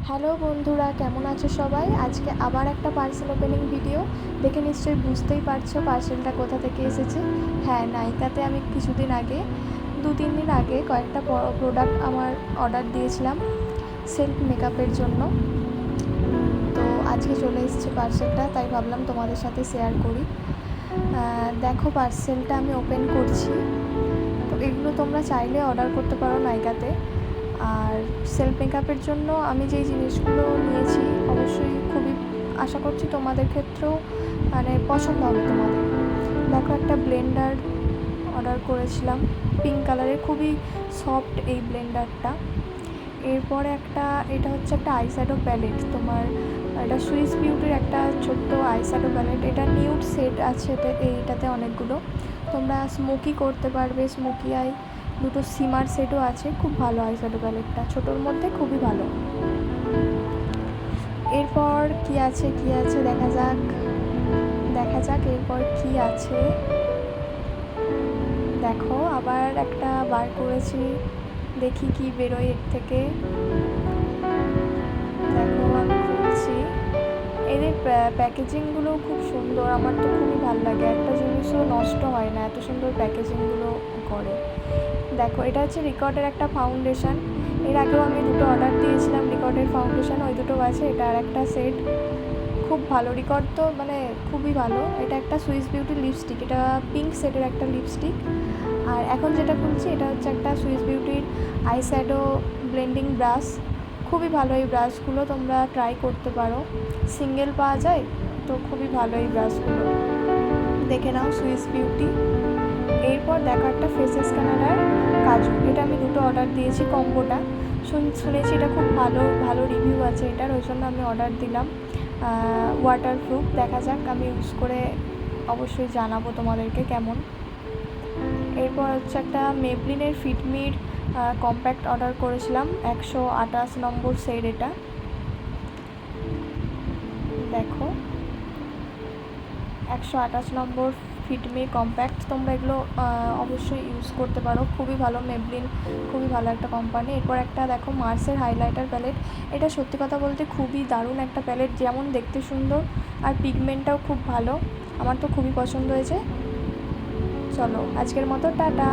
Hello বন্ধুরা, কেমন আছো সবাই? আজকে আবার একটা পার্সেল ওপেনিং ভিডিও। দেখে নিশ্চয়ই বুঝতেই পারছো পার্সেলটা কোথা থেকে এসেছে। হ্যাঁ, নাইকাতে আমি কিছুদিন আগে 2-3 দিন আগে কয়েকটা প্রোডাক্ট আমার অর্ডার দিয়েছিলাম সেলফ মেকআপের জন্য। তো আজকে চলে এসেছে পার্সেলটা, তাই ভাবলাম তোমাদের সাথে শেয়ার করি। দেখো, পার্সেলটা আমি ওপেন করছি। তো এগুলো তোমরা চাইলে অর্ডার করতে পারো নাইকাতে। আর সেলফ মেকআপের জন্য আমি যেই জিনিসগুলো নিয়েছি অবশ্যই খুবই আশা করছি তোমাদের ক্ষেত্রেও পছন্দ হবে তোমাদের। দেখো, একটা ব্লেন্ডার অর্ডার করেছিলাম পিঙ্ক কালারের, খুবই সফট এই ব্লেন্ডারটা। এরপরে এটা হচ্ছে একটা আইশ্যাডো প্যালেট, তোমার এটা সুইস বিউটির একটা ছোট্ট আইশ্যাডো প্যালেট। এটা নিউড সেট আছে, এইটাতে অনেকগুলো তোমরা স্মোকি করতে পারবে, স্মোকি আই। দুটো সিমার সেটও আছে, খুব ভালো আইশ্যাডো প্যালেটটা, ছোটোর মধ্যে খুবই ভালো। এরপর কি আছে দেখা যাক এরপর কি আছে। দেখো, আবার একটা বার করেছি, দেখি কি বেরোয় এর থেকে। দেখো, আমি খুলছি। এদের প্যাকেজিংগুলো খুব সুন্দর, আমার তো খুবই ভালো লাগে। একটা জিনিসও নষ্ট হয় না, এত সুন্দর প্যাকেজিংগুলো করে। দেখো, এটা হচ্ছে রিকর্ডের একটা ফাউন্ডেশন। এর আগেও আমি দুটো অর্ডার দিয়েছিলাম রিকর্ডের ফাউন্ডেশন, ওই দুটো আছে। এটা আর একটা সেট, খুব ভালো। রিকর্ড তো খুবই ভালো। এটা একটা সুইস বিউটি লিপস্টিক, এটা পিঙ্ক সেটের একটা লিপস্টিক। আর এখন যেটা খুলছি এটা হচ্ছে একটা সুইস বিউটির আইশ্যাডো ব্লেন্ডিং ব্রাশ। খুবই ভালো এই ব্রাশগুলো, তোমরা ট্রাই করতে পারো, সিঙ্গেল পাওয়া যায় তো খুবই ভালো এই ব্রাশগুলো। দেখে নাও, সুইস বিউটি। এরপর দেখো, একটা ফেস স্ক্যানার আর কাজু, এটা আমি দুটো অর্ডার দিয়েছি কম্বোটা। শুনেছি এটা খুব ভালো রিভিউ আছে এটার, ওই জন্য আমি অর্ডার দিলাম। ওয়াটারপ্রুফ, দেখা যাক, আমি ইউজ করে অবশ্যই জানাবো তোমাদেরকে কেমন। এরপর হচ্ছে একটা মেবলিনের ফিটমির কম্প্যাক্ট অর্ডার করেছিলাম, 128 নম্বর সেট এটা। দেখো, 128 নম্বর ফিটমি কম্প্যাক্ট, তোমরা এগুলো অবশ্যই ইউজ করতে পারো, খুবই ভালো। মেবলিন খুবই ভালো একটা কোম্পানি। এরপর একটা দেখো, মার্সের হাইলাইটার প্যালেট। এটা সত্যি কথা বলতে খুবই দারুণ একটা প্যালেট, যেমন দেখতে সুন্দর আর পিগমেন্টটাও খুব ভালো, আমার তো খুবই পছন্দ হয়েছে। চলো, আজকের মতো টাটা।